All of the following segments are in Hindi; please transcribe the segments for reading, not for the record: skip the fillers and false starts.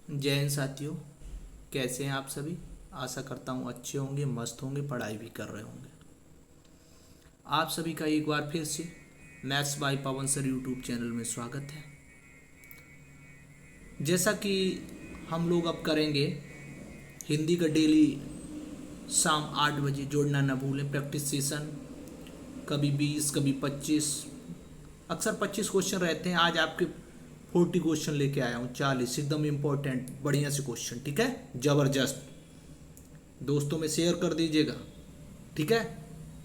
जय हिंद साथियों। कैसे हैं आप सभी। आशा करता हूँ अच्छे होंगे, मस्त होंगे, पढ़ाई भी कर रहे होंगे। आप सभी का एक बार फिर से maths by Pawan sir YouTube channel में स्वागत है। जैसा कि हम लोग अब करेंगे हिंदी का डेली शाम 8 बजे, जोड़ना ना भूलें प्रैक्टिस सेशन। कभी 20, कभी 25, अक्सर 25 क्वेश्चन रहते हैं। आज आपके 40 क्वेश्चन लेके आया हूँ, 40 एकदम इम्पोर्टेंट बढ़िया से क्वेश्चन। ठीक है, ज़बरदस्त। दोस्तों में शेयर कर दीजिएगा। ठीक है,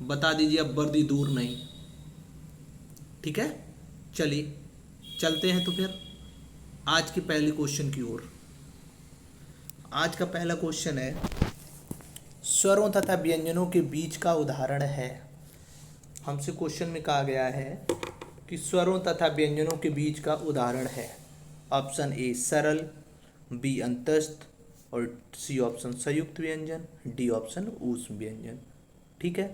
बता दीजिए अब वर्दी दूर नहीं। ठीक है, चलिए चलते हैं तो फिर आज के पहले क्वेश्चन की ओर। आज का पहला क्वेश्चन है, स्वरों तथा व्यंजनों के बीच का उदाहरण है। हमसे क्वेश्चन में कहा गया है कि स्वरों तथा व्यंजनों के बीच का उदाहरण है। ऑप्शन ए सरल, बी अंतस्थ और सी ऑप्शन संयुक्त व्यंजन, डी ऑप्शन ऊष्म व्यंजन। ठीक है,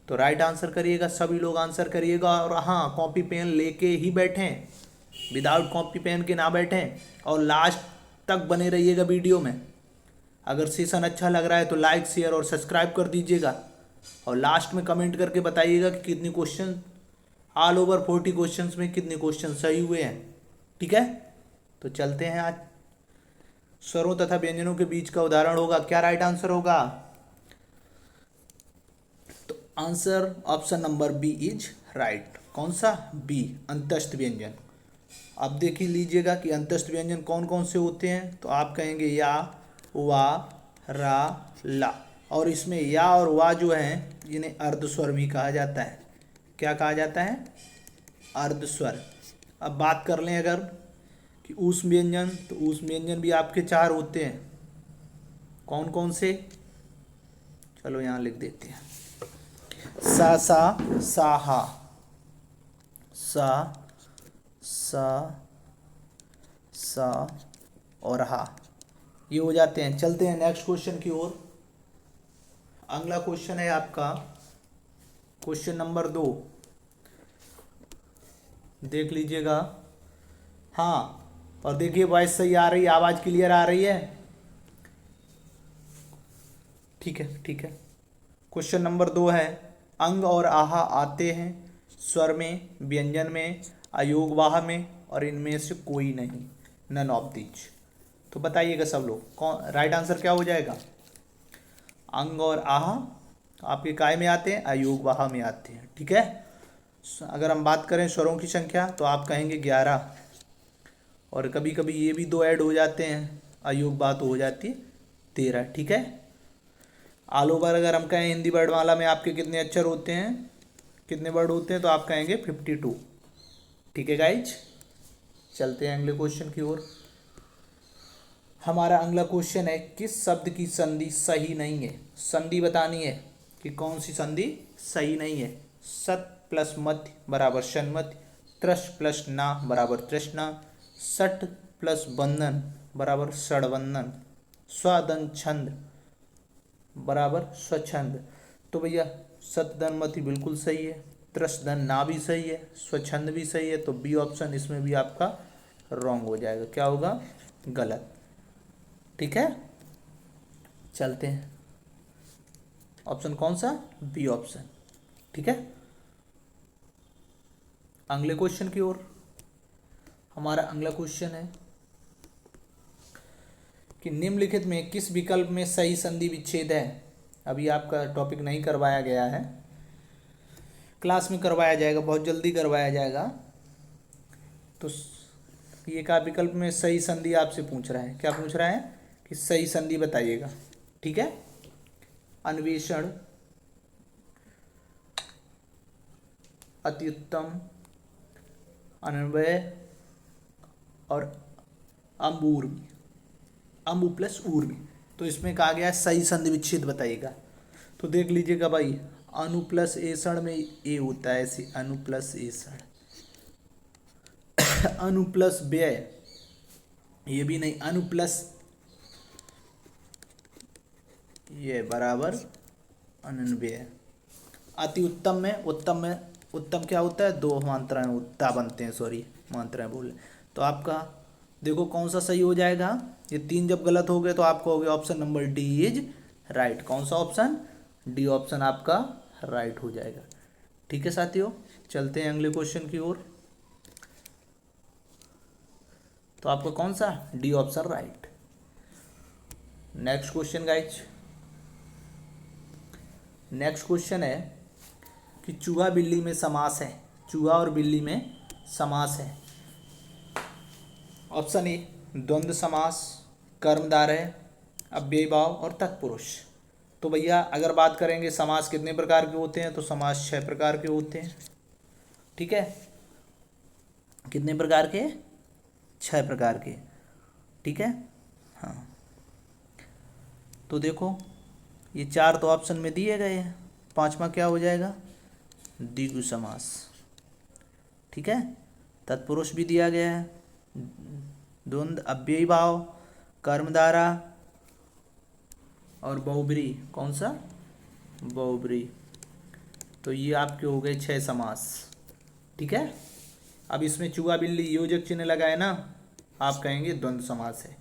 तो राइट आंसर करिएगा, सभी लोग आंसर करिएगा। और हाँ, कॉपी पेन लेके ही बैठें, विदाउट कॉपी पेन के ना बैठें, और लास्ट तक बने रहिएगा वीडियो में। अगर सेशन अच्छा लग रहा है तो लाइक, शेयर और सब्सक्राइब कर दीजिएगा, और लास्ट में कमेंट करके बताइएगा कि कितने क्वेश्चन, ऑल ओवर 40 क्वेश्चंस में कितने क्वेश्चन सही हुए हैं। ठीक है, तो चलते हैं। आज स्वरों तथा व्यंजनों के बीच का उदाहरण होगा, क्या राइट आंसर होगा? तो answer option number B is right. कौन सा? बी, अंतस्थ व्यंजन। अब देख ही लीजिएगा कि अंतस्थ व्यंजन कौन कौन से होते हैं। तो आप कहेंगे या, वा, रा, ला। और इसमें या और वा जो हैं, इन्हें अर्धस्वर भी कहा जाता है। क्या कहा जाता है? अर्धस्वर। अब बात कर लें अगर कि ऊष्म व्यंजन, तो ऊष्म व्यंजन भी आपके 4 होते हैं। कौन कौन से? चलो यहाँ लिख देते हैं। सा सा, साहा, सा सा, सा और हा, ये हो जाते हैं। चलते हैं नेक्स्ट क्वेश्चन की ओर। अगला क्वेश्चन है आपका क्वेश्चन नंबर 2। देख लीजिएगा। हाँ, और देखिए वॉइस सही आ रही है, आवाज़ क्लियर आ रही है। ठीक है, ठीक है। क्वेश्चन नंबर 2 है, अंग और आहा आते हैं स्वर में, व्यंजन में, अयोगवाह में, और इनमें से कोई नहीं, नन ऑफ दीज। तो बताइएगा सब लोग, कौन राइट आंसर क्या हो जाएगा? अंग और आहा आपके काय में आते हैं? अयोगवाह में आते हैं। ठीक है, अगर हम बात करें स्वरों की संख्या तो आप कहेंगे 11, और कभी कभी ये भी 2 ऐड हो जाते हैं, अयोगवाह तो हो जाती है 13। ठीक है, ऑल ओवर अगर हम कहें हिंदी वर्णमाला में आपके कितने अक्षर होते हैं, कितने वर्ड होते हैं, तो आप कहेंगे 52। ठीक है गाइज, चलते हैं अगले क्वेश्चन की ओर। हमारा अगला क्वेश्चन है, किस शब्द की संधि सही नहीं है? संधि बतानी है कि कौन सी संधि सही नहीं है। सत प्लस मध्य बराबर षण्मध्य, त्रस प्लस ना बराबर तृष्णा, सठ प्लस बंधन बराबर षडबंधन, स्वदन छंद बराबर स्वच्छंद। तो भैया सतधन मति बिल्कुल सही है, त्रसधन ना भी सही है, स्वच्छंद भी सही है। तो बी ऑप्शन इसमें भी आपका रॉन्ग हो जाएगा। क्या होगा? गलत। ठीक है, चलते हैं। ऑप्शन कौन सा? B option. ठीक है, अगले क्वेश्चन की ओर। हमारा अगला क्वेश्चन है कि निम्नलिखित में किस विकल्प में सही संधि विच्छेद है? अभी आपका टॉपिक नहीं करवाया गया है, क्लास में करवाया जाएगा, बहुत जल्दी करवाया जाएगा। तो ये का विकल्प में सही संधि आपसे पूछ रहा है। क्या पूछ रहा है? कि सही संधि बताइएगा। ठीक है, अन्वेषण, अत्युत्तम, अन्वय और अम्बूर्वी, अम्बु प्लस ऊर्वी। तो इसमें कहा गया है सही संधि विच्छेद बताइएगा। तो देख लीजिएगा भाई, अनु प्लस एषण में ए होता है, ऐसे अनु प्लस एषण। अनु प्लस व्यय, ये भी नहीं, अनु प्लस ये बराबर अनन्वय। अति उत्तम में, उत्तम क्या होता है? 2 मात्राएं उत्ता बनते हैं, सॉरी मात्राएं बोले। तो आपका देखो कौन सा सही हो जाएगा। ये 3 जब गलत हो गए तो आपको हो गया option number D is right. कौन सा ऑप्शन? डी ऑप्शन आपका राइट हो जाएगा। ठीक है साथियों, चलते हैं अगले क्वेश्चन की ओर। तो आपका कौन सा? D option right. Next question guys, next question है कि चूहा बिल्ली में समास है। चूहा और बिल्ली में समास है। ऑप्शन ए द्वंद्व समास, कर्मधारय, अव्ययीभाव और तत्पुरुष। तो भैया अगर बात करेंगे समास कितने प्रकार के होते हैं, तो समास 6 प्रकार के होते हैं। ठीक है, कितने प्रकार के? 6 प्रकार के। ठीक है, हाँ। तो देखो ये 4 तो ऑप्शन में दिए गए हैं, 5वां क्या हो जाएगा? द्विगु समास। ठीक है, तत्पुरुष भी दिया गया है, द्वंद्व, अव्ययीभाव, कर्मधारा और बहुब्री। कौन सा? बहुब्री। तो ये आपके हो गए 6 समास। ठीक है, अब इसमें चूहा बिल्ली योजक चिन्ह लगाए ना, आप कहेंगे द्वंद्व समास है।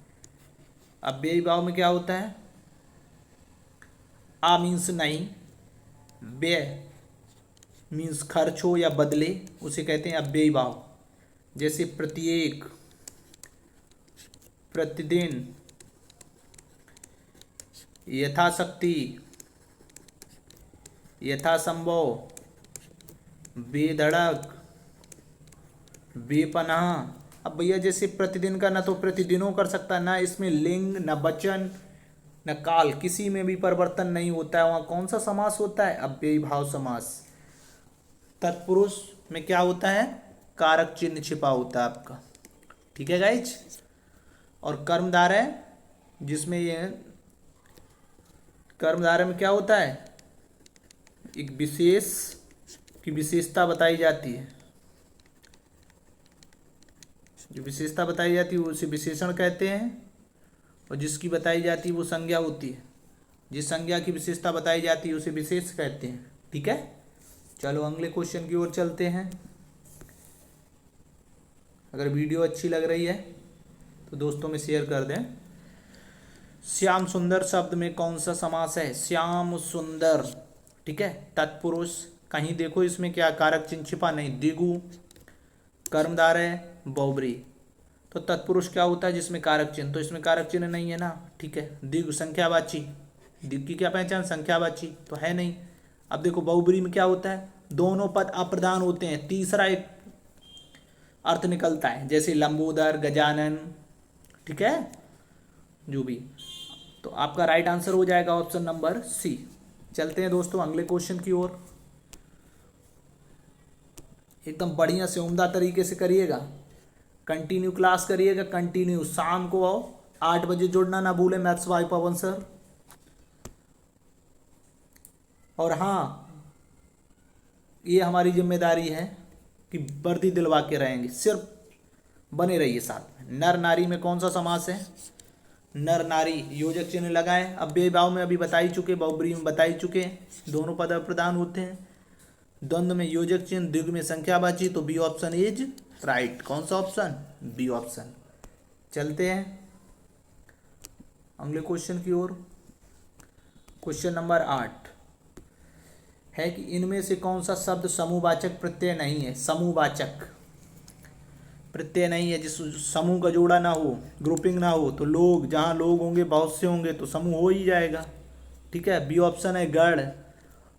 अव्ययीभाव में क्या होता है? आ मीन्स नहीं, व्यय मीन्स खर्च हो या बदले, उसे कहते हैं अव्ययीभाव। जैसे प्रत्येक, प्रतिदिन, यथाशक्ति, यथासंभव, बेधड़क, बेपनाह। अब भैया जैसे प्रतिदिन का ना तो प्रतिदिनों कर सकता, ना इसमें लिंग, ना वचन, न काल, किसी में भी परिवर्तन नहीं होता है, वहाँ कौन सा समास होता है? अव्ययीभाव समास। तत्पुरुष में क्या होता है? कारक चिन्ह छिपा होता है आपका। ठीक है गाइज, और कर्मधारय, जिसमें ये कर्मधारय में क्या होता है? एक विशेष की विशेषता बताई जाती है, जो विशेषता बताई जाती है उसे विशेषण कहते हैं, और जिसकी बताई जाती है वो संज्ञा होती है। जिस संज्ञा की विशेषता बताई जाती है उसे विशेष कहते हैं। ठीक है, चलो अगले क्वेश्चन की ओर चलते हैं। अगर वीडियो अच्छी लग रही है तो दोस्तों में शेयर कर दें। श्याम सुंदर शब्द में कौन सा समास है? श्याम सुंदर। ठीक है, तत्पुरुष, कहीं देखो इसमें क्या कारक चिन्ह छिपा नहीं, द्विगु, कर्मधारय, बहुब्री। तो तत्पुरुष क्या होता है जिसमें कारक चिन्ह? तो इसमें कारक चिन्ह नहीं है ना। ठीक है, द्विगु संख्यावाची, द्विगु की क्या पहचान? संख्यावाची तो है नहीं। अब देखो बहुब्री में क्या होता है? दोनों पद अप्रधान होते हैं, तीसरा एक अर्थ निकलता है, जैसे लंबोदर, गजानन। ठीक है, जो भी। तो आपका राइट आंसर हो जाएगा ऑप्शन नंबर सी। चलते हैं दोस्तों अगले क्वेश्चन की ओर। एकदम बढ़िया से उम्दा तरीके से करिएगा, कंटिन्यू क्लास करिएगा, कंटिन्यू। शाम को आओ 8 बजे, जुड़ना ना भूलें मैथ्स बाय पवन सर। और हाँ, ये हमारी जिम्मेदारी है कि वर्दी दिलवा के रहेंगे, सिर्फ बने रहिए साथ में। नर नारी में कौन सा समास है? नर नारी, योजक चिन्ह लगाएं। अव्ययीभाव में अभी बता ही चुके, बहुब्री में बता ही चुके, दोनों पद अप्रधान होते हैं। द्वंद्व में योजक चिन्ह, द्विगु में संख्यावाची, तो बी ऑप्शन इज राइट। कौन सा ऑप्शन? B option. चलते हैं अगले क्वेश्चन की ओर। क्वेश्चन नंबर 8 है कि इनमें से कौन सा शब्द समूहवाचक प्रत्यय नहीं है? समूहवाचक प्रत्यय नहीं है, जिस समूह का जोड़ा ना हो, ग्रुपिंग ना हो। तो लोग, जहाँ लोग होंगे, बहुत से होंगे, तो समूह हो ही जाएगा। ठीक है, बी ऑप्शन है गण,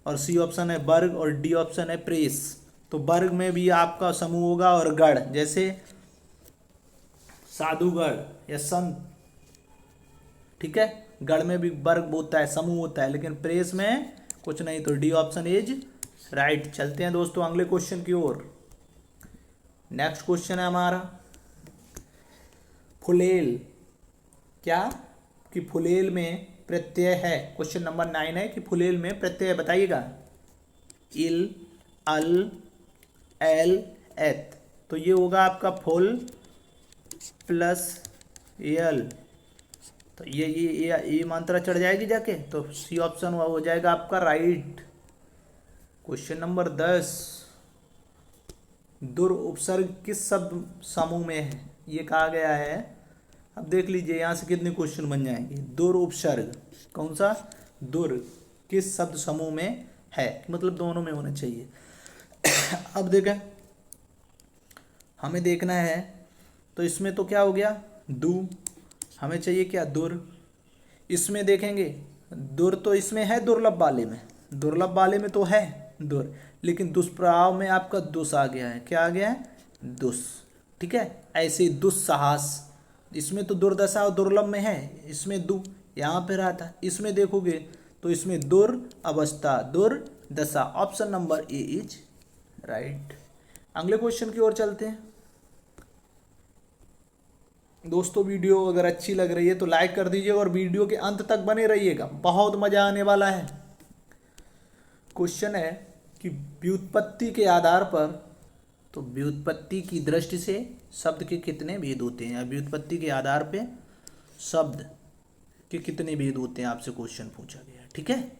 और सी ऑप्शन है वर्ग, और डी ऑप्शन है प्रेस। तो वर्ग में भी आपका समूह होगा, और गण जैसे साधुगण या संत। ठीक है, गण में भी वर्ग होता है, समूह होता है, लेकिन प्रेस में कुछ नहीं। तो डी ऑप्शन इज राइट। चलते हैं दोस्तों अगले क्वेश्चन की ओर। नेक्स्ट क्वेश्चन है हमारा फुलेल। क्या? कि फुलेल में प्रत्यय है। क्वेश्चन नंबर 9 है कि फुलेल में प्रत्यय बताइएगा। इल, अल, एल, एत। तो ये होगा आपका फुल प्लस यल। तो ये मात्रा चढ़ जाएगी जाके, तो सी ऑप्शन हो जाएगा आपका राइट। क्वेश्चन नंबर 10 दुर उपसर्ग किस शब्द समूह में है? ये कहा गया है। अब देख लीजिए यहाँ से कितने क्वेश्चन बन जाएंगे। दुर उपसर्ग कौन सा, दुर किस शब्द समूह में है, मतलब दोनों में होना चाहिए। अब देखें हमें देखना है, तो इसमें तो क्या हो गया दु, हमें चाहिए क्या दुर। इसमें देखेंगे दुर तो इसमें है दुर्लभ वाले में, दुर्लभ वाले में तो है दुर, लेकिन दुष्प्रभाव में आपका दुस आ गया है। क्या आ गया है, दुस। ठीक है, ऐसे ही दुस्साहस, इसमें तो दुर्दशा और दुर्लभ में है, इसमें दु यहाँ पे रहा था। इसमें देखोगे तो इसमें दुर अवस्था दुर्दशा। Option number A is right. अगले क्वेश्चन की ओर चलते हैं। दोस्तों वीडियो अगर अच्छी लग रही है तो लाइक कर दीजिएगा और वीडियो के अंत तक बने रहिएगा, बहुत मजा आने वाला है। क्वेश्चन है कि व्युत्पत्ति के आधार पर, तो व्युत्पत्ति की दृष्टि से शब्द के कितने भेद होते हैं, व्युत्पत्ति के आधार पे शब्द के कितने भेद होते हैं, आपसे क्वेश्चन पूछा गया है। ठीक है,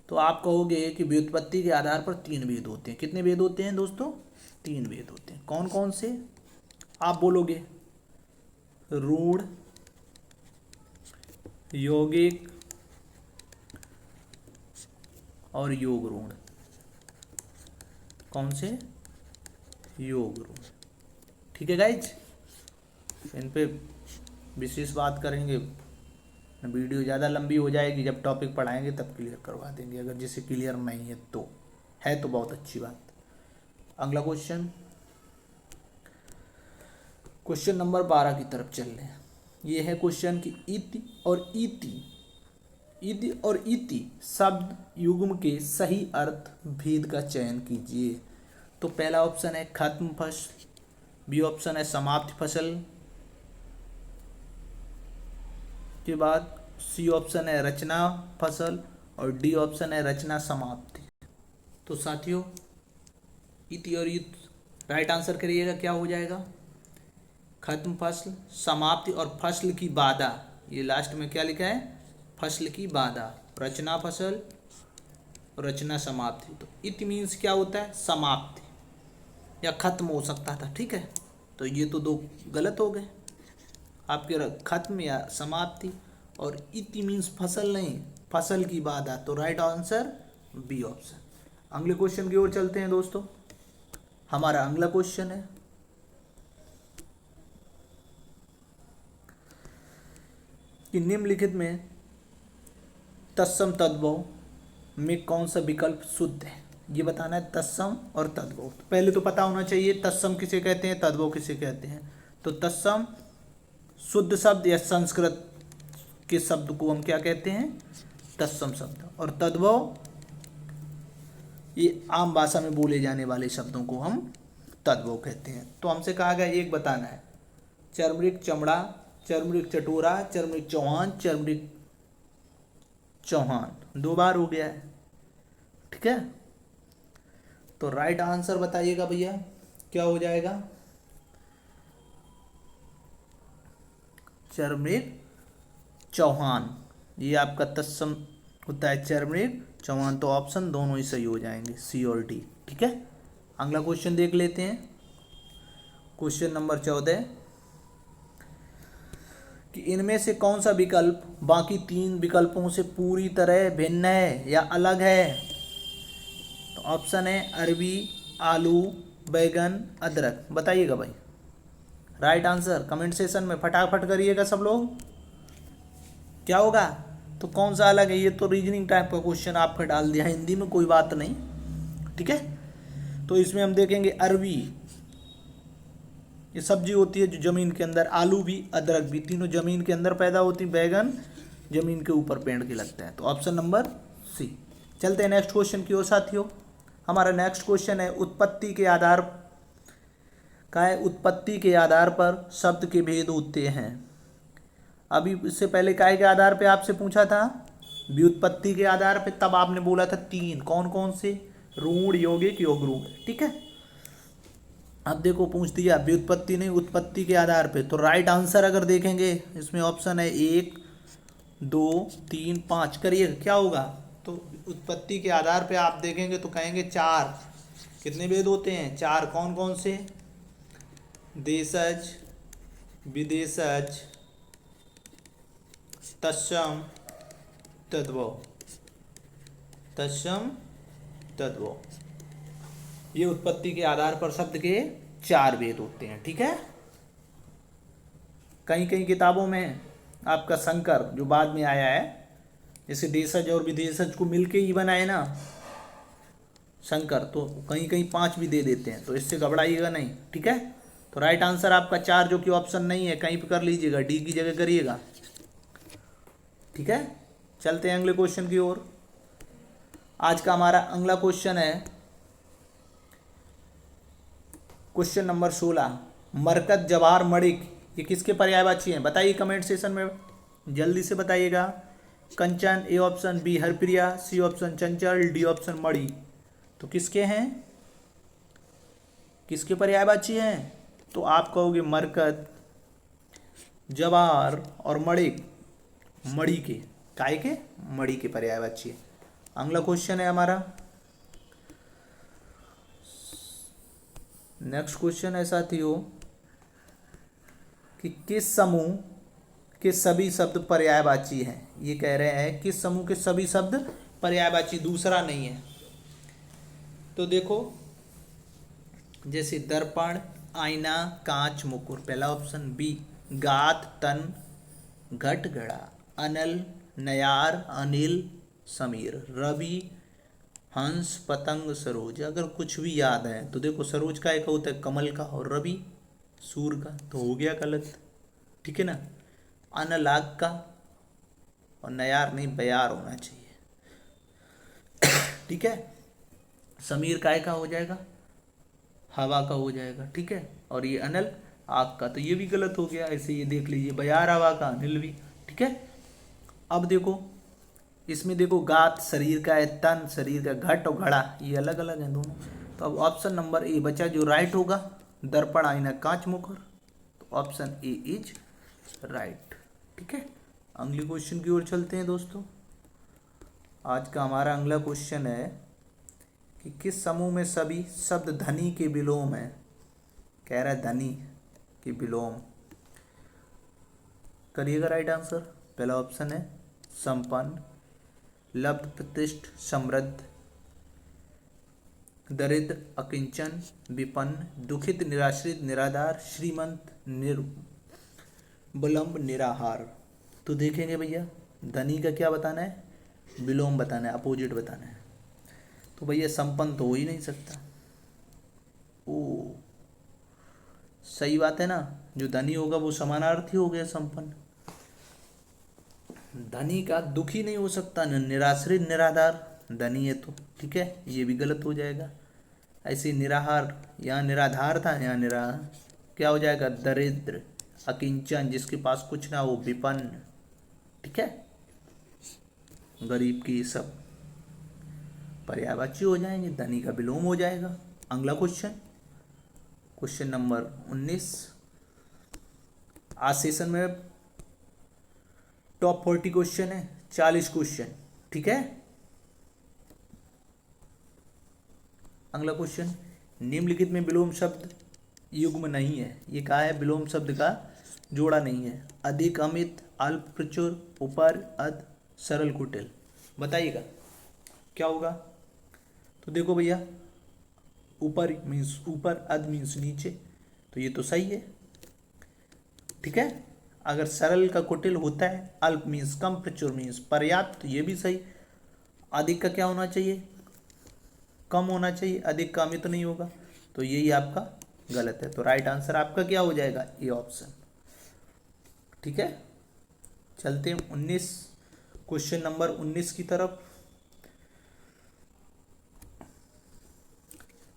तो आप कहोगे कि व्युत्पत्ति के आधार पर 3 भेद होते हैं। कितने भेद होते हैं दोस्तों, 3 भेद होते हैं। कौन कौन से, आप बोलोगे रूढ़, यौगिक और योग रूढ़। कौन से, योग रूढ़। ठीक है गाइज, इन पे विशेष बात करेंगे, वीडियो ज़्यादा लंबी हो जाएगी, जब टॉपिक पढ़ाएंगे तब क्लियर करवा देंगे, अगर जिसे क्लियर नहीं है तो बहुत अच्छी बात। अगला क्वेश्चन, क्वेश्चन नंबर 12 की तरफ चल रहे हैं। ये है क्वेश्चन कि इति और इति शब्द युग्म के सही अर्थ भेद का चयन कीजिए। तो पहला ऑप्शन है खत्म फसल, बी ऑप्शन है समाप्ति फसल, के बाद सी ऑप्शन है रचना फसल और डी ऑप्शन है रचना समाप्ति। तो साथियों इति और इत राइट आंसर करिएगा, क्या हो जाएगा, खत्म फसल, समाप्ति और फसल की बाधा। ये लास्ट में क्या लिखा है, फसल की बाधा, रचना फसल, रचना समाप्ति। तो इति मीन्स क्या होता है, समाप्ति या खत्म हो सकता था। ठीक है, तो ये तो 2 गलत हो गए आपके, खत्म या समाप्ति, और इति मीन्स फसल नहीं, फसल की बाधा। तो राइट आंसर बी ऑप्शन। अगले क्वेश्चन की ओर चलते हैं दोस्तों। हमारा अगला क्वेश्चन है कि निम्नलिखित में तत्सम तद्भव में कौन सा विकल्प शुद्ध है, ये बताना है, तत्सम और तद्भव। तो पहले तो पता होना चाहिए तत्सम किसे कहते हैं, तद्भव किसे कहते हैं। तो तत्सम शुद्ध शब्द या संस्कृत के शब्द को हम क्या कहते हैं, तत्सम शब्द, और तद्भव ये आम भाषा में बोले जाने वाले शब्दों को हम तद्भव कहते हैं। तो हमसे कहा गया एक बताना है, चर्मरिक चमड़ा, चर्मरिक चटोरा, चर्मरिक चौहान, चर्मरिक चौहान, 2 बार हो गया है। ठीक है, तो राइट आंसर बताइएगा भैया, क्या हो जाएगा, चर्मरिक चौहान। ये आपका तत्सम होता है चर्मरिक चौहान। तो ऑप्शन दोनों ही सही हो जाएंगे, सी और डी। ठीक है, अगला क्वेश्चन देख लेते हैं। क्वेश्चन नंबर 14 कि इनमें से कौन सा विकल्प बाकी 3 विकल्पों से पूरी तरह भिन्न है या अलग है। तो ऑप्शन है अरबी, आलू, बैगन, अदरक। बताइएगा भाई, राइट आंसर कमेंट सेशन में फटाफट करिएगा सब लोग, क्या होगा। तो कौन सा अलग है, ये तो रीजनिंग टाइप का क्वेश्चन आपका डाल दिया हिंदी में, कोई बात नहीं। ठीक है, तो इसमें हम देखेंगे अरबी, ये सब्जी होती है जो जमीन के अंदर, आलू भी अदरक भी, तीनों जमीन के अंदर पैदा होती, बैगन जमीन के ऊपर पेड़ के लगता है। तो ऑप्शन नंबर सी। चलते हैं नेक्स्ट क्वेश्चन की ओर साथियों। हमारा नेक्स्ट क्वेश्चन है उत्पत्ति के आधार का है, उत्पत्ति के आधार पर शब्द के भेद होते हैं। अभी इससे पहले काय के आधार पे आपसे पूछा था, व्युत्पत्ति के आधार पे, तब आपने बोला था 3, कौन कौन से, रूढ़, यौगिक, योग रूढ़। ठीक है, अब देखो पूछ दिया व्युत्पत्ति नहीं उत्पत्ति के आधार पे। तो राइट आंसर अगर देखेंगे इसमें ऑप्शन है 1, 2, 3, 5, करिए क्या होगा। तो उत्पत्ति के आधार पे आप देखेंगे तो कहेंगे 4। कितने भेद होते हैं, 4। कौन कौन से, देशज, विदेशज तत्सम तद्भव, तत्सम तद्भव। ये उत्पत्ति के आधार पर शब्द के 4 भेद होते हैं, ठीक है। कई कई किताबों में आपका संकर जो बाद में आया है, जैसे देशज और विदेशज को मिलके ही बनाए ना संकर, तो कहीं कहीं 5 भी दे देते हैं, तो इससे घबराइएगा नहीं, ठीक है। तो राइट आंसर आपका 4, जो कि ऑप्शन नहीं है, कहीं पे कर लीजिएगा, डी की जगह करिएगा, ठीक है। चलते हैं अगले क्वेश्चन की ओर। आज का हमारा अगला क्वेश्चन है क्वेश्चन नंबर 16, मरकत जवाहर मणिक ये किसके पर्यायवाची हैं? बताइए कमेंट सेशन में, जल्दी से बताइएगा। Kanchan, A option, B Harpriya, C option Chanchal, D option Mani. तो किसके हैं, किसके पर्यायवाची हैं? तो आप कहोगे मरकत, जवाहर और मणिक, मणि के, काय के, मणि के पर्यायवाची है। अगला क्वेश्चन है हमारा, नेक्स्ट क्वेश्चन है साथियों कि किस समूह के सभी शब्द पर्यायवाची हैं? ये कह रहे हैं किस समूह के सभी शब्द पर्यायवाची, दूसरा नहीं है। तो देखो, जैसे दर्पण, आईना, कांच, मुकुर, पहला ऑप्शन। बी गात, तन, घट, घड़ा, अनल, नयार, अनिल, समीर, रवि, हंस, पतंग, सरोज। अगर कुछ भी याद है तो देखो, सरोज का एक होता है कमल का, और रवि सूर्य का, तो हो गया गलत, ठीक है ना। अनल आग का, और नयार नहीं बयार होना चाहिए, ठीक है। समीर काय का हो जाएगा, हवा का हो जाएगा, ठीक है। और ये अनल आग का, तो ये भी गलत हो गया। ऐसे ये देख लीजिए, बयार हवा का, अनिल भी, ठीक है। अब देखो इसमें, देखो गात शरीर का है, तन शरीर का, घट और घड़ा ये अलग अलग हैं दोनों। तो अब ऑप्शन नंबर ए बचा जो राइट होगा, दर्पण, आईना, कांच, मुकुर। तो ऑप्शन ए इज राइट, ठीक है। अगले क्वेश्चन की ओर चलते हैं दोस्तों। आज का हमारा अगला क्वेश्चन है कि किस समूह में सभी शब्द धनी के विलोम है? कह रहा है धनी के विलोम, करिएगा राइट आंसर। पहला ऑप्शन है संपन्न, लब्ध, प्रतिष्ठ, समृद्ध, दरिद्र, अकिंचन, विपन्न, दुखित, निराश्रित, निराधार, श्रीमंत, विलंब, निराहार। तो देखेंगे भैया, धनी का क्या बताना है, विलोम बताना है, अपोजिट बताना है। तो भैया संपन्न तो हो ही नहीं सकता। ओ सही बात है ना, जो धनी होगा वो समानार्थी हो गया संपन्न। धनी का दुखी नहीं हो सकता, निराश्रित, निराधार, धनी है तो, ठीक है, ये भी गलत हो जाएगा। ऐसे निराहार, यहाँ निराधार था, यहाँ क्या हो जाएगा, दरिद्र, अकिंचन जिसके पास कुछ ना हो, विपन्न, ठीक है, गरीब की सब पर्यायवाची हो जाएंगे, धनी का विलोम हो जाएगा। अगला क्वेश्चन, क्वेश्चन नंबर 19। आज सेशन में टॉप 40 क्वेश्चन है, 40 क्वेश्चन, ठीक है। अगला क्वेश्चन, निम्नलिखित में विलोम शब्द युग्म नहीं है। ये कहा है विलोम शब्द का जोड़ा नहीं है। अधिक, अमित, अल्प, प्रचुर, ऊपर, अध, सरल, कुटिल। बताइएगा क्या होगा। तो देखो भैया, ऊपर मीन्स ऊपर, अध मीन्स नीचे, तो ये तो सही है, ठीक है। अगर सरल का कुटिल होता है, अल्प मीन्स कम, प्रचुर मीन्स पर्याप्त, तो ये भी सही। अधिक का क्या होना चाहिए, कम होना चाहिए, अधिक का अमित नहीं होगा, तो यही आपका गलत है। तो राइट आंसर आपका क्या हो जाएगा, ए ऑप्शन, ठीक है। चलते हैं 19 क्वेश्चन नंबर 19 की तरफ।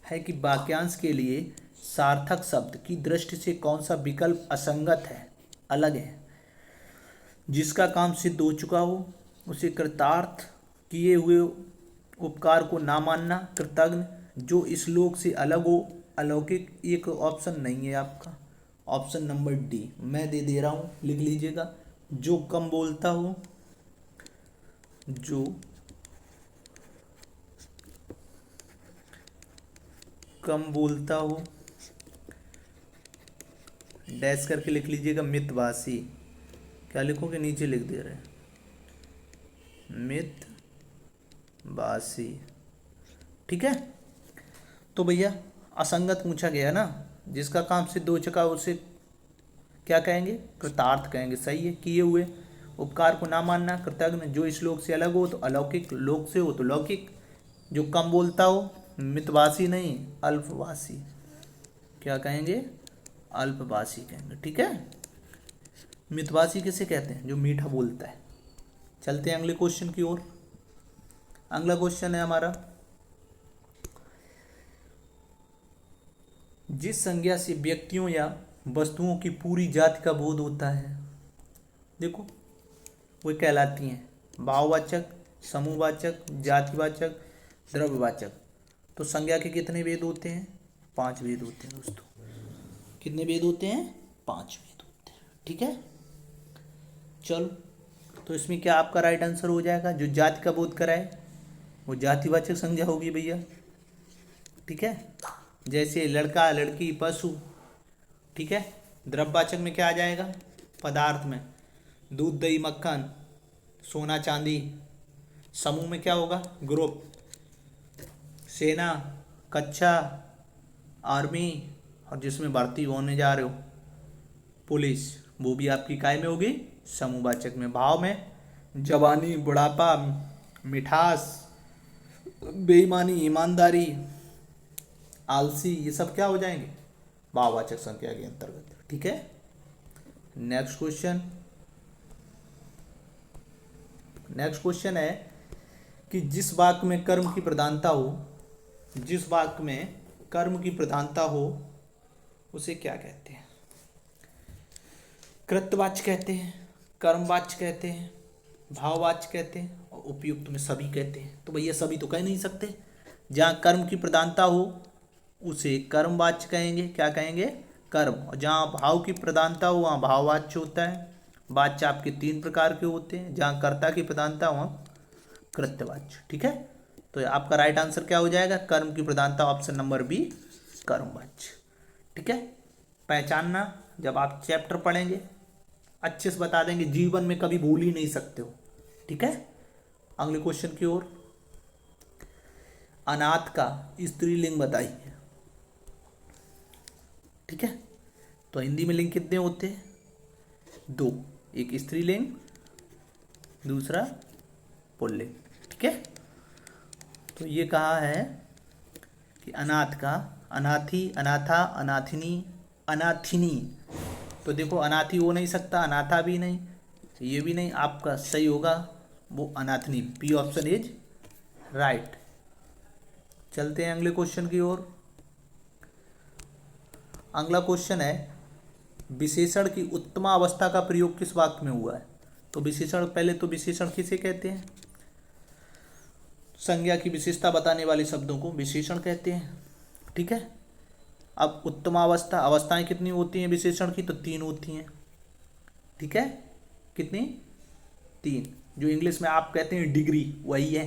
है कि वाक्यांश के लिए सार्थक शब्द की दृष्टि से कौन सा विकल्प असंगत है, अलग है? जिसका काम सिद्ध हो चुका हो, उसे कृतार्थ, किए हुए उपकार को ना मानना, कृतज्ञ, जो इस लोक से अलग हो, अलौकिक। एक ऑप्शन नहीं है आपका, ऑप्शन नंबर डी मैं दे रहा हूँ, लिख लीजिएगा। जो कम बोलता हो, जो कम बोलता हो डैश करके लिख लीजिएगा मितभाषी। क्या लिखोगे, नीचे लिख दे रहे हैं मितभाषी। ठीक है। तो भैया असंगत पूछा गया ना, जिसका काम सिद्ध हो चुका उसे क्या कहेंगे, कृतार्थ कहेंगे। सही है। किए हुए उपकार को ना मानना, कृतज्ञ। जो श्लोक से अलग हो तो अलौकिक, लोक से हो तो लौकिक। जो कम बोलता हो, मितभाषी नहीं अल्पभाषी। क्या कहेंगे, अल्पभाषी कहेंगे। ठीक है। मितभाषी किसे कहते हैं, जो मीठा बोलता है। चलते हैं अगले क्वेश्चन की ओर। अगला क्वेश्चन है हमारा, जिस संज्ञा से व्यक्तियों या वस्तुओं की पूरी जाति का बोध होता है, देखो वो कहलाती हैं भाववाचक, समूहवाचक, जातिवाचक, द्रव्यवाचक। तो संज्ञा के कितने भेद होते हैं, 5 भेद होते हैं दोस्तों। कितने भेद होते हैं, 5 भेद होते हैं। ठीक है। चलो, तो इसमें क्या आपका राइट आंसर हो जाएगा, जो जाति का बोध कराए वो जातिवाचक संज्ञा होगी भैया। ठीक है। जैसे लड़का, लड़की, पशु। ठीक है। द्रव्यवाचक में क्या आ जाएगा, पदार्थ में दूध, दही, मक्खन, सोना, चांदी। समूह में क्या होगा, ग्रुप, सेना, कक्षा, आर्मी, और जिसमें भर्ती होने जा रहे हो पुलिस, वो भी आपकी काय में होगी, समूहवाचक में। भाव में जवानी, बुढ़ापा, मिठास, बेईमानी, ईमानदारी, आलसी, ये सब क्या हो जाएंगे, भाववाचक संज्ञा के अंतर्गत। ठीक है। Next question. नेक्स्ट क्वेश्चन है कि जिस वाक्य में कर्म की प्रधानता हो, जिस वाक्य में कर्म की प्रधानता हो उसे क्या कहते हैं, कृतवाच्य कहते हैं, कर्मवाच्य कहते हैं, भाववाच्य कहते हैं, और उपयुक्त में सभी कहते हैं। तो भैया सभी तो कह नहीं सकते। जहाँ कर्म की प्रधानता हो उसे कर्मवाच्य कहेंगे। क्या कहेंगे, कर्म। और जहाँ भाव की प्रधानता हो वहाँ भाववाच्य होता है। वाच्य आपके 3 प्रकार के होते हैं, जहाँ कर्ता की प्रधानता हो वहाँ कृत्यवाच्य। ठीक है। तो आपका राइट आंसर क्या हो जाएगा, कर्म की प्रधानता, ऑप्शन नंबर बी, कर्मवाच्य। ठीक है। पहचानना, जब आप चैप्टर पढ़ेंगे अच्छे से बता देंगे, जीवन में कभी भूल ही नहीं सकते हो। ठीक है। अगले क्वेश्चन की ओर। अनाथ का स्त्रीलिंग बताइए। ठीक है। तो हिंदी में लिंग कितने होते हैं, 2, एक स्त्रीलिंग, दूसरा पुल्लिंग। ठीक है। तो ये कहा है कि अनाथ का, अनाथी, अनाथा, अनाथिनी, अनाथिनी। तो देखो अनाथी हो नहीं सकता, अनाथा भी नहीं, ये भी नहीं, आपका सही होगा वो अनाथनी। B option is right. चलते हैं अगले क्वेश्चन की ओर। अगला क्वेश्चन है, विशेषण की उत्तमावस्था का प्रयोग किस वाक्य में हुआ है। तो विशेषण, पहले तो विशेषण किसे कहते हैं, संज्ञा की विशेषता बताने वाले शब्दों को विशेषण कहते हैं। ठीक है। अब उत्तमावस्था, अवस्थाएं कितनी होती हैं विशेषण की, तो 3 होती हैं। ठीक है। कितनी, 3। जो इंग्लिश में आप कहते हैं डिग्री, वही है,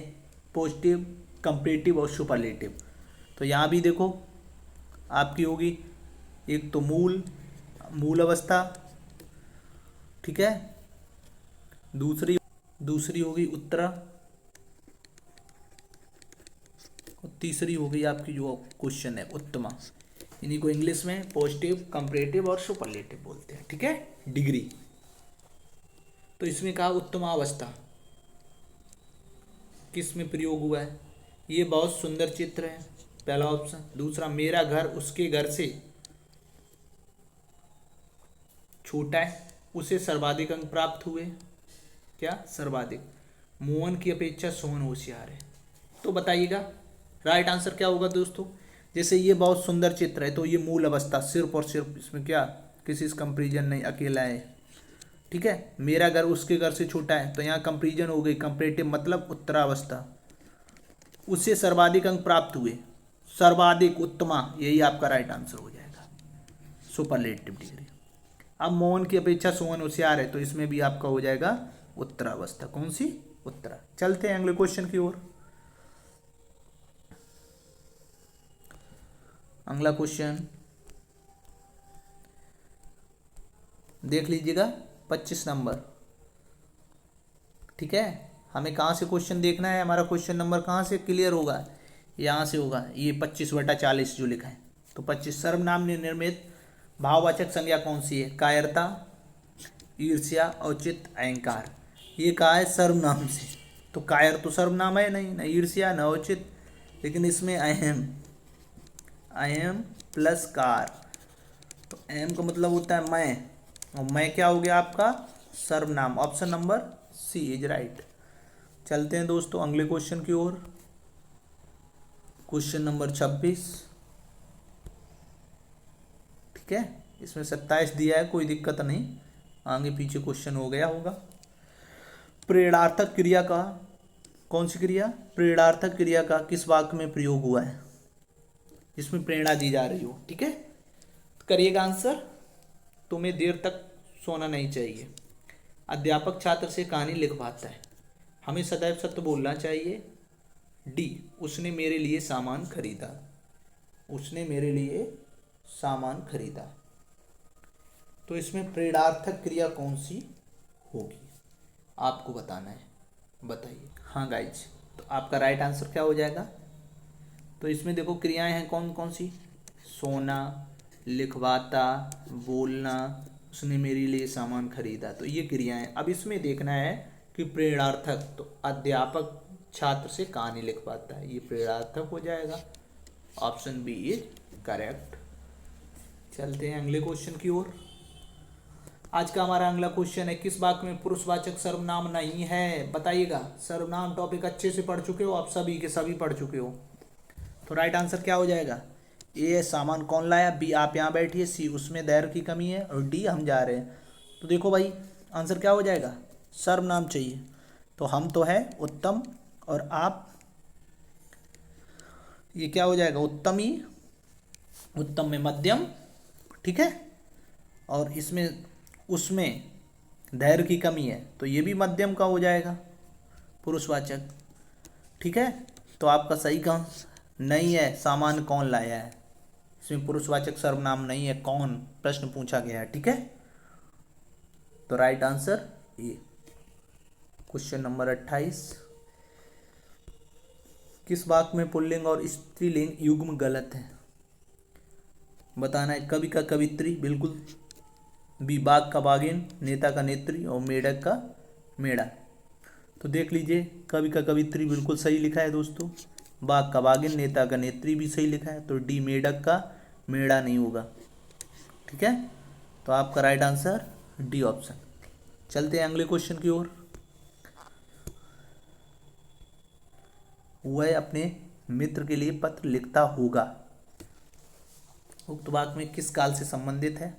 पॉजिटिव, कंपेरेटिव और सुपरलेटिव। तो यहाँ भी देखो आपकी होगी, एक तो मूल, मूल अवस्था। ठीक है। दूसरी होगी उत्तरा, और तीसरी हो गई आपकी जो क्वेश्चन है उत्तमा। इन्हीं को इंग्लिश में पॉजिटिव, कंपैरेटिव और सुपरलेटिव बोलते हैं। ठीक है। डिग्री। तो इसमें कहा उत्तमावस्था किस में प्रयोग हुआ है, ये बहुत सुंदर चित्र है, पहला ऑप्शन। दूसरा, मेरा घर उसके घर से छोटा है, उसे सर्वाधिक अंक प्राप्त हुए। क्या, सर्वाधिक। मोहन की अपेक्षा सोहन होशियार है। तो बताइएगा राइट आंसर क्या होगा दोस्तों। जैसे ये बहुत सुंदर चित्र है, तो ये मूल अवस्था, सिर्फ और सिर्फ, इसमें क्या किसी से कंपेरिजन नहीं, अकेला है। ठीक है। मेरा घर उसके घर से छोटा है, तो यहाँ कंपेरिजन हो गई, कंपेरेटिव मतलब उत्तरावस्था। उससे सर्वाधिक अंक प्राप्त हुए, सर्वाधिक, उत्तमा, यही आपका राइट आंसर हो जाएगा, सुपरलेटिव डिग्री। अब मोहन की अपेक्षा सोहन होशियार है, तो इसमें भी आपका हो जाएगा उत्तरावस्था। कौन सी, उत्तरा। चलते हैं अगले क्वेश्चन की ओर। अगला क्वेश्चन, देख लीजिएगा 25 नंबर। ठीक है, हमें कहाँ से क्वेश्चन देखना है, हमारा क्वेश्चन नंबर कहाँ से क्लियर होगा, यहाँ से होगा। ये 25/40 जो लिखा है, तो 25 सर्वनाम निर्मित भाववाचक संज्ञा कौन सी है? कायरता, ईर्ष्या, औचित्य, अहंकार। ये कहा है सर्वनाम से, तो कायर तो सर्वनाम है नहीं, न ईर्ष्या न औचित्य, लेकिन इसमें अहम, अहम प्लस कार, तो अहम का मतलब होता है मैं, और मैं क्या हो गया आपका सर्वनाम। Option number C is right. चलते हैं दोस्तों अगले क्वेश्चन की ओर। Question number 26। ठीक है, इसमें 27 दिया है, कोई दिक्कत नहीं, आगे पीछे क्वेश्चन हो गया होगा। प्रेरणार्थक क्रिया का, कौन सी क्रिया? प्रेरणार्थक क्रिया का किस वाक्य में प्रयोग हुआ है जिसमें प्रेरणा दी जा रही हो? ठीक है, तो करिएगा आंसर। तुम्हें देर तक सोना नहीं चाहिए। अध्यापक छात्र से कहानी लिखवाता है, हमें सदैव सत्य बोलना चाहिए। डी, उसने मेरे लिए सामान खरीदा, उसने मेरे लिए सामान खरीदा। तो इसमें प्रेरणार्थक क्रिया कौन सी होगी आपको बताना है, बताइए। हाँ गाइज, तो आपका राइट आंसर क्या हो जाएगा? तो इसमें देखो क्रियाएं हैं कौन कौन सी, सोना, लिखवाता, बोलना, उसने मेरे लिए सामान खरीदा, तो ये क्रियाएं। अब इसमें देखना है कि प्रेरणार्थक, तो अध्यापक छात्र से कहानी लिखवाता है, ये प्रेरणार्थक हो जाएगा। Option B is correct. चलते हैं अगले क्वेश्चन की ओर। आज का हमारा अगला क्वेश्चन है, किस वाक्य में पुरुषवाचक सर्वनाम नहीं है? बताइएगा। सर्वनाम टॉपिक अच्छे से पढ़ चुके हो आप, सभी के सभी पढ़ चुके हो, तो राइट आंसर क्या हो जाएगा? ए, सामान कौन लाया, बी, आप यहाँ बैठिए, सी, उसमें धैर्य की कमी है, और डी, हम जा रहे हैं। तो देखो भाई आंसर क्या हो जाएगा? सर्वनाम चाहिए, तो हम तो है उत्तम, और आप, ये क्या हो जाएगा? उत्तमी, उत्तम में मध्यम। ठीक है, और इसमें उसमें धैर्य की कमी है, तो ये भी मध्यम का हो जाएगा पुरुषवाचक। ठीक है, तो आपका सही कौन नहीं है, सामान कौन लाया है, इसमें पुरुषवाचक सर्वनाम नहीं है, कौन प्रश्न पूछा गया है। ठीक है, तो राइट आंसर ये। Question number 28। किस वाक्य में पुल्लिंग और स्त्रीलिंग युग्म गलत है? बताना है। कवि का कवित्री, बिल्कुल। बी, बाघ का बाघिन, नेता का नेत्री, और मेढक का मेढ़ा। तो देख लीजिए, कवि का कवित्री बिल्कुल सही लिखा है दोस्तों, बाघ का बाघिन, नेता का नेत्री भी सही लिखा है, तो डी, मेढक का मेढ़ा नहीं होगा। ठीक है, तो आपका राइट आंसर डी ऑप्शन। चलते हैं अगले क्वेश्चन की ओर। वह अपने मित्र के लिए पत्र लिखता होगा, उक्त वाक्य में किस काल से संबंधित है?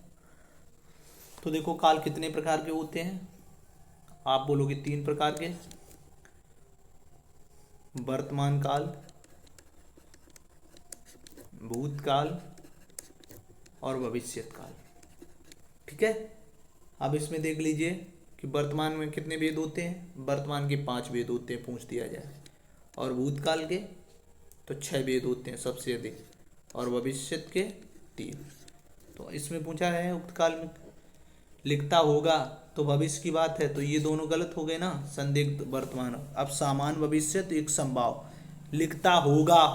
तो देखो काल कितने प्रकार के होते हैं, आप बोलोगे 3 प्रकार के, वर्तमान काल, भूतकाल और भविष्यत काल। ठीक है, अब इसमें देख लीजिए कि वर्तमान में कितने वेद होते हैं, वर्तमान के 5 वेद होते हैं, पूछ दिया जाए, और भूतकाल के तो 6 वेद होते हैं सबसे अधिक, और भविष्यत के 3। तो इसमें पूछा है उक्त काल में लिखता होगा, तो भविष्य की बात है, तो ये दोनों गलत हो गए ना, संदिग्ध वर्तमान। अब सामान भविष्यत एक संभाव, लिखता होगा,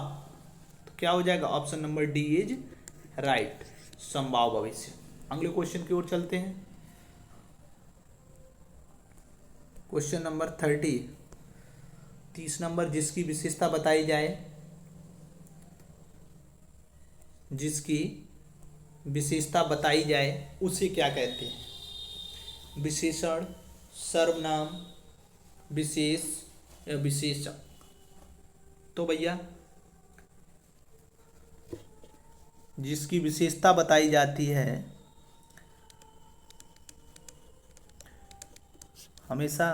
तो क्या हो जाएगा? Option number D is right, संभाव भविष्य। अगले क्वेश्चन की ओर चलते हैं। Question number 30 number. जिसकी विशेषता बताई जाए, जिसकी विशेषता बताई जाए उसे क्या कहते हैं? विशेषण, सर्वनाम, विशेष या विशेषण? तो भैया जिसकी विशेषता बताई जाती है, हमेशा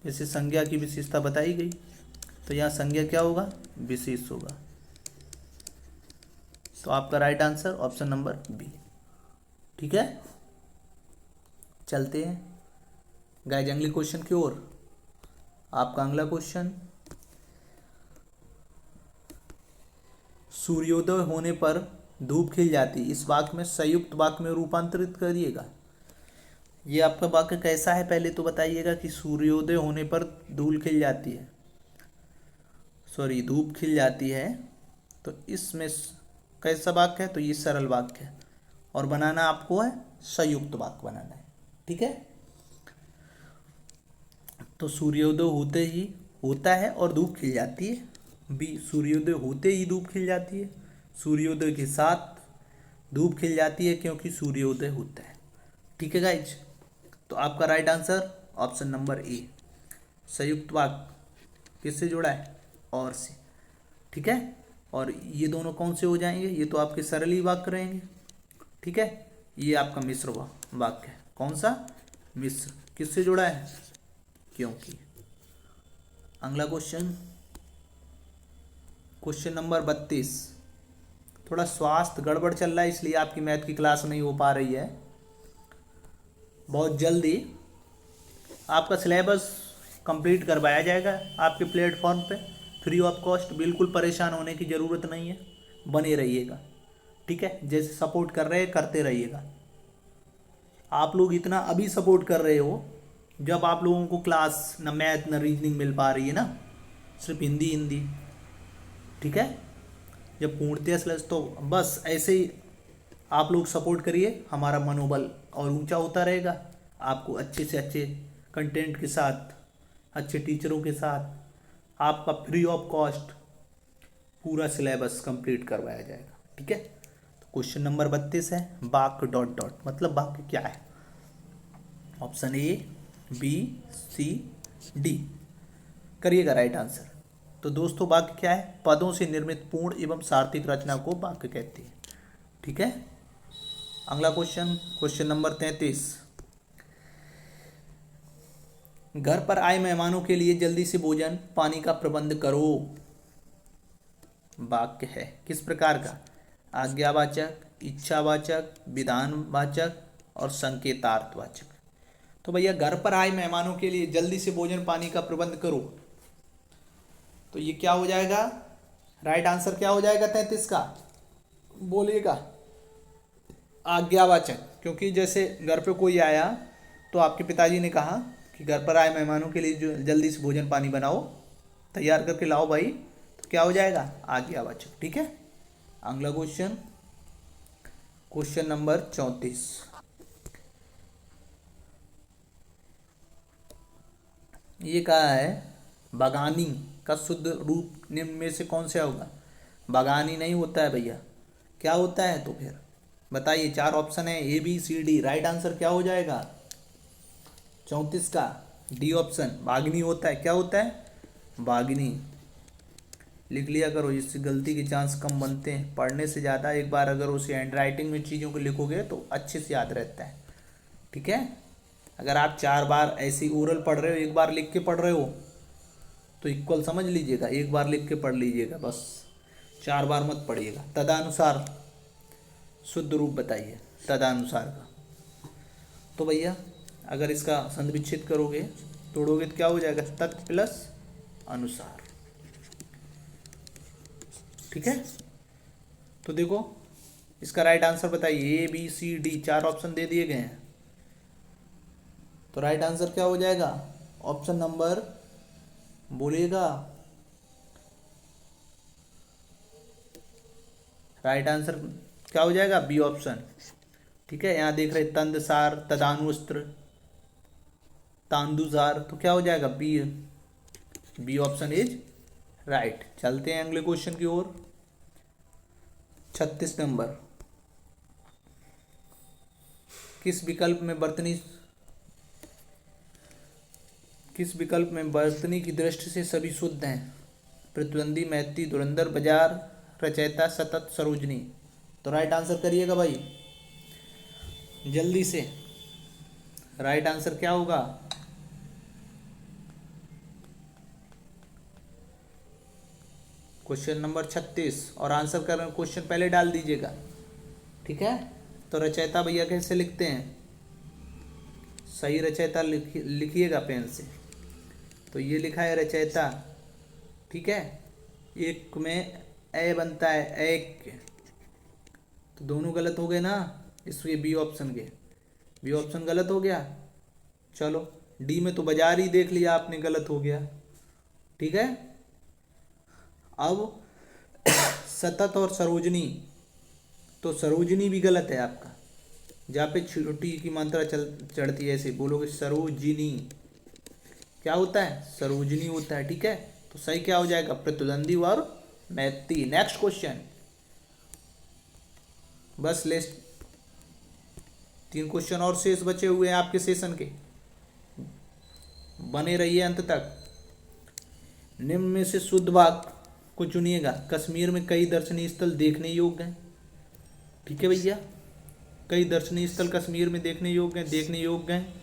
जैसे संज्ञा की विशेषता बताई गई, तो यहाँ संज्ञा क्या होगा? विशेष होगा। तो आपका right answer option number B. ठीक है, चलते हैं गाइस अगले क्वेश्चन की ओर। आपका अगला क्वेश्चन, सूर्योदय होने पर धूप खिल जाती है। इस वाक्य में संयुक्त वाक्य में रूपांतरित करिएगा। ये आपका वाक्य कैसा है पहले तो बताइएगा कि सूर्योदय होने पर धूल खिल जाती है, सॉरी धूप खिल जाती है। तो इसमें कैसा वाक्य है, तो ये सरल वाक्य है और बनाना आपको है संयुक्त वाक्य बनाना है। ठीक है, तो सूर्योदय होते ही होता है और धूप खिल जाती है। बी, सूर्योदय होते ही धूप खिल जाती है। सूर्योदय के साथ धूप खिल जाती है क्योंकि सूर्योदय होता है। ठीक है गाइज, तो आपका right answer option number A, संयुक्त वाक्य किससे जुड़ा है, और से। ठीक है, और ये दोनों कौन से हो जाएंगे, ये तो आपके सरल ही वाक्य रहेंगे। ठीक है, ये आपका मिश्र वाक्य है। कौन सा, मिश्र, किससे जुड़ा है, क्योंकि। अगला क्वेश्चन, क्वेश्चन नंबर 32। थोड़ा स्वास्थ्य गड़बड़ चल रहा है इसलिए आपकी मैथ की क्लास नहीं हो पा रही है। बहुत जल्दी आपका सिलेबस कंप्लीट करवाया जाएगा आपके प्लेटफॉर्म पे फ्री ऑफ कॉस्ट। बिल्कुल परेशान होने की ज़रूरत नहीं है, बने रहिएगा। ठीक है, जैसे सपोर्ट कर रहे हैं करते रहिएगा। आप लोग इतना अभी सपोर्ट कर रहे हो जब आप लोगों को क्लास न मैथ न रीजनिंग मिल पा रही है ना, सिर्फ हिंदी हिंदी। ठीक है, जब पूर्णतः स्लैश, तो बस ऐसे ही आप लोग सपोर्ट करिए, हमारा मनोबल और ऊंचा होता रहेगा। आपको अच्छे से अच्छे कंटेंट के साथ, अच्छे टीचरों के साथ आपका फ्री ऑफ कॉस्ट पूरा सिलेबस कंप्लीट करवाया जाएगा। ठीक है, तो क्वेश्चन नंबर 32 है, वाक्य डॉट डॉट मतलब वाक्य क्या है। Option A, B, C, D करिएगा राइट आंसर। तो दोस्तों वाक्य क्या है, पदों से निर्मित पूर्ण एवं सार्थक रचना को वाक्य कहते हैं। ठीक है, अगला क्वेश्चन, क्वेश्चन नंबर 33। घर पर आए मेहमानों के लिए जल्दी से भोजन पानी का प्रबंध करो। वाक्य है किस प्रकार का, आज्ञावाचक, इच्छावाचक, विधानवाचक और संकेतार्थवाचक। तो भैया घर पर आए मेहमानों के लिए जल्दी से भोजन पानी का प्रबंध करो, तो ये क्या हो जाएगा, राइट आंसर क्या हो जाएगा 33 का, बोलिएगा। आज्ञावाचक, क्योंकि जैसे घर पे कोई आया तो आपके पिताजी ने कहा कि घर पर आए मेहमानों के लिए जो जल्दी से भोजन पानी बनाओ, तैयार करके लाओ भाई, तो क्या हो जाएगा, आज्ञावाचक। ठीक है, अगला क्वेश्चन, क्वेश्चन नंबर 34। ये कहा है बगानी का शुद्ध रूप निम्न में से कौन सा होगा। बगानी नहीं होता है भैया, क्या होता है तो फिर बताइए। 4 ऑप्शन है, A B C D. Right answer क्या हो जाएगा 34 का, डी ऑप्शन, बागनी होता है। क्या होता है, बागनी। लिख लिया करो, इससे गलती के चांस कम बनते हैं। पढ़ने से ज़्यादा एक बार अगर उसे हैंड राइटिंग में चीज़ों को लिखोगे तो अच्छे से याद रहता है। ठीक है, अगर आप 4 बार ऐसी ओरल पढ़ रहे हो, एक बार लिख के पढ़ रहे हो तो इक्वल समझ लीजिएगा, एक बार लिख के पढ़ लीजिएगा बस, 4 बार मत पढ़िएगा। तदनुसार शुद्ध रूप बताइए तदनुसार का। तो भैया अगर इसका संधिविच्छेद करोगे, तोड़ोगे तो क्या हो जाएगा, तत् प्लस अनुसार। ठीक है, तो देखो इसका राइट आंसर बताइए, A B C D 4 option दे दिए गए हैं, तो राइट आंसर क्या हो जाएगा, ऑप्शन नंबर, बोलिएगा। राइट आंसर क्या हो जाएगा, बी ऑप्शन। ठीक है, यहाँ देख रहे तंदसार, तदानुस्त्र, तांदुजार, तो क्या हो जाएगा, B, B option is right. चलते हैं अगले क्वेश्चन की ओर। 36 नंबर, किस विकल्प में बर्तनी की दृष्टि से सभी शुद्ध हैं। प्रतिद्वंदी, मैत्री, धुरंधर, बाजार, रचयिता, सतत, सरोजनी। तो राइट आंसर करिएगा भाई जल्दी से, राइट आंसर क्या होगा, क्वेश्चन नंबर 36, और आंसर कर क्वेश्चन पहले डाल दीजिएगा। ठीक है, तो रचयिता भैया कैसे लिखते हैं, सही रचयिता लिखिएगा पेन से। तो ये लिखा है रचयिता। ठीक है, एक में ए बनता है, एक, तो दोनों गलत हो गए ना, इसलिए बी ऑप्शन के, बी ऑप्शन गलत हो गया। चलो डी में तो बाजार ही देख लिया आपने, गलत हो गया। ठीक है, अब सतत और सरोजनी, तो सरोजनी भी गलत है आपका, जहाँ पे छोटी की मात्रा चढ़ती है ऐसे बोलोगे सरोजिनी, क्या होता है, सरोजनी होता है। ठीक है, तो सही क्या हो जाएगा, प्रतिद्वंदी और मैत्री। नेक्स्ट क्वेश्चन, बस लेस्ट 3 क्वेश्चन और शेष बचे हुए हैं आपके सेशन के, बने रहिए अंत तक। निम्न में से शुद्ध वाक्य को चुनिएगा। कश्मीर में कई दर्शनीय स्थल देखने योग्य हैं। ठीक है भैया, कई दर्शनीय स्थल कश्मीर में देखने योग्य हैं, देखने योग्य हैं,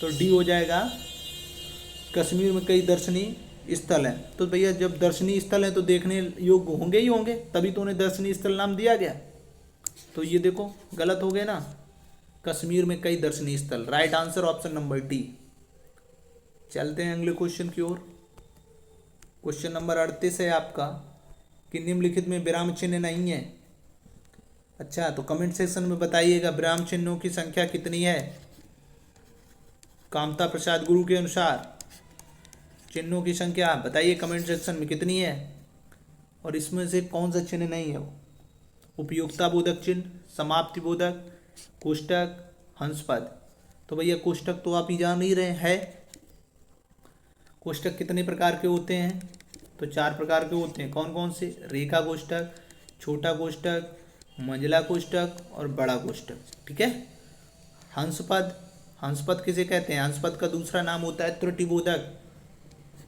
तो डी हो जाएगा। कश्मीर में कई दर्शनीय स्थल हैं, तो भैया जब दर्शनीय स्थल हैं तो देखने योग्य होंगे ही होंगे, तभी तो उन्हें दर्शनीय स्थल नाम दिया गया। तो ये देखो गलत हो गए ना, कश्मीर में कई दर्शनीय स्थल, right answer option number D. चलते हैं अगले क्वेश्चन की ओर। क्वेश्चन नंबर 38 है आपका कि निम्नलिखित में विराम चिन्ह नहीं है। अच्छा, तो कमेंट सेक्शन में बताइएगा विराम चिन्हों की संख्या कितनी है कामता प्रसाद गुरु के अनुसार। चिन्हों की संख्या बताइए कमेंट सेक्शन में कितनी है, और इसमें से कौन सा चिन्ह नहीं है। उपयोगिता बोधक चिन्ह, समाप्ति बोधक, कोष्टक, हंसपद। तो भैया कोष्टक तो आप ही जान ही रहे हैं। कोष्टक कितने प्रकार के होते हैं, तो 4 प्रकार के होते हैं। कौन कौन से, रेखा कोष्टक, छोटा कोष्टक, मंझला कोष्टक और बड़ा कोष्टक। ठीक है, हंसपद, हंसपद किसे कहते हैं, हंसपद का दूसरा नाम होता है त्रुटिबोधक।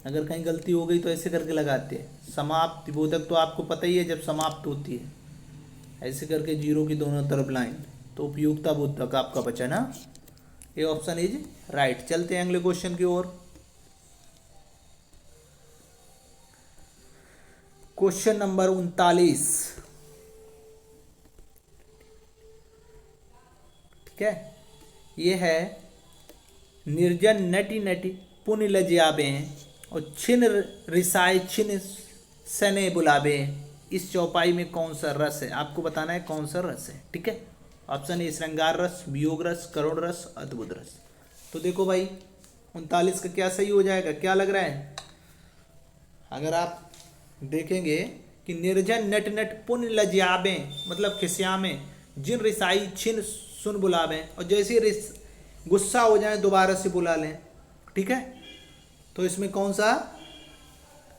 अगर कहीं गलती हो गई तो ऐसे करके लगाते हैं। समाप्ति बोधक तो आपको पता ही है, जब समाप्त होती है ऐसे करके जीरो की दोनों तरफ लाइन, तो उपयोगिता बोधक आपका बचा ना, ये ऑप्शन इज राइट। चलते हैं अगले क्वेश्चन की ओर। क्वेश्चन नंबर 39, ठीक है, ये है निर्जन नटी नटी पुण्य लज्जाबे और छिन रिसाए छिन सने बुलाबे। इस चौपाई में कौन सा रस है, आपको बताना है कौन सा रस है। ठीक है, ऑप्शन ए श्रृंगार रस, वियोग रस, करुण रस, अद्भुत रस। तो देखो भाई 39 का क्या सही हो जाएगा, क्या लग रहा है। अगर आप देखेंगे कि निर्जन नट नट पुण्य लज्जाबे मतलब खिस्यामे, जिन रिसाई छिन सुन बुलावे, और जैसे गुस्सा हो जाए दोबारा से बुला लें। ठीक है, तो इसमें कौन सा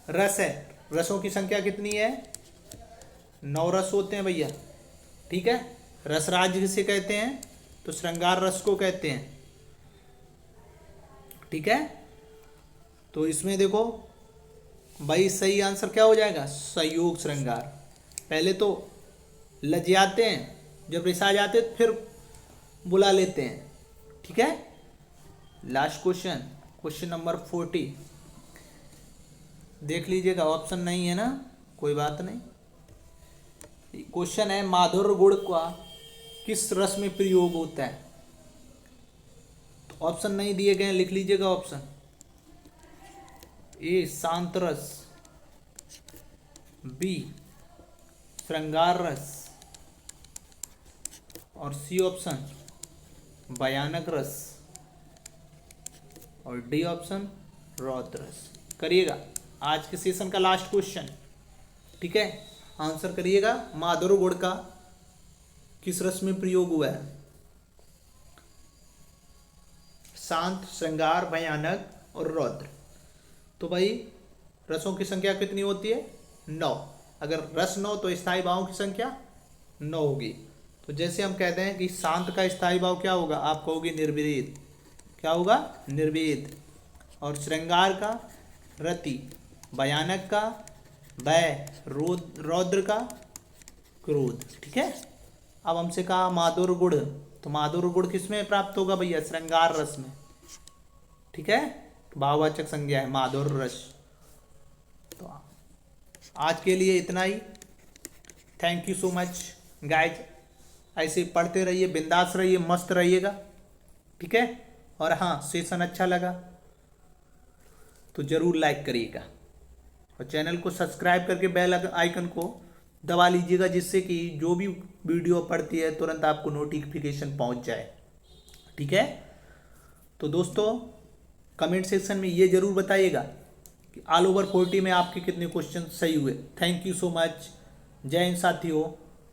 रस है, रसों की संख्या कितनी है, 9 रस होते हैं भैया। ठीक है, रसराज किसे कहते हैं, तो श्रृंगार रस को कहते हैं। ठीक है, तो इसमें देखो भाई सही आंसर क्या हो जाएगा, संयोग श्रृंगार। पहले तो लज्जाते हैं, जब रिसा जाते फिर बुला लेते हैं। ठीक है, लास्ट क्वेश्चन, क्वेश्चन नंबर 40 देख लीजिएगा, ऑप्शन नहीं है ना, कोई बात नहीं। क्वेश्चन है माधुर्य गुण का किस रस में प्रयोग होता है। तो ऑप्शन नहीं दिए गए, लिख लीजिएगा ऑप्शन ए शांत रस, बी श्रृंगार रस, और सी ऑप्शन भयानक रस, और डी ऑप्शन रौद्र रस। करिएगा आज के सेशन का लास्ट क्वेश्चन। ठीक है, आंसर करिएगा माधुर्य गुण का किस रस में प्रयोग हुआ है, शांत, श्रृंगार, भयानक और रौद्र। तो भाई रसों की संख्या कितनी होती है, 9। अगर रस 9 तो स्थायी भावों की संख्या 9 होगी। तो जैसे हम कहते हैं कि शांत का स्थायी भाव क्या होगा, आप कहोगे निर्वेद, क्या होगा, निर्वेद। और श्रृंगार का रति, भयानक का भय, रौद्र का क्रोध। ठीक है, अब हमसे कहा माधुर्य गुण, तो माधुर्य गुण किस में प्राप्त होगा भैया, श्रृंगार रस में। ठीक है, भाववाचक संज्ञा है माधुर्य रस। तो आज के लिए इतना ही। Thank you so much guys, ऐसे पढ़ते रहिए, बिंदास रहिए, मस्त रहिएगा। ठीक है, और हाँ सेशन अच्छा लगा तो ज़रूर लाइक करिएगा, और चैनल को सब्सक्राइब करके बेल आइकन को दबा लीजिएगा, जिससे कि जो भी वीडियो पड़ती है तुरंत आपको नोटिफिकेशन पहुंच जाए। ठीक है, तो दोस्तों कमेंट सेक्शन में ये जरूर बताइएगा कि ऑल ओवर 40 में आपके कितने क्वेश्चन सही हुए। Thank you so much. जय हिंद साथियों।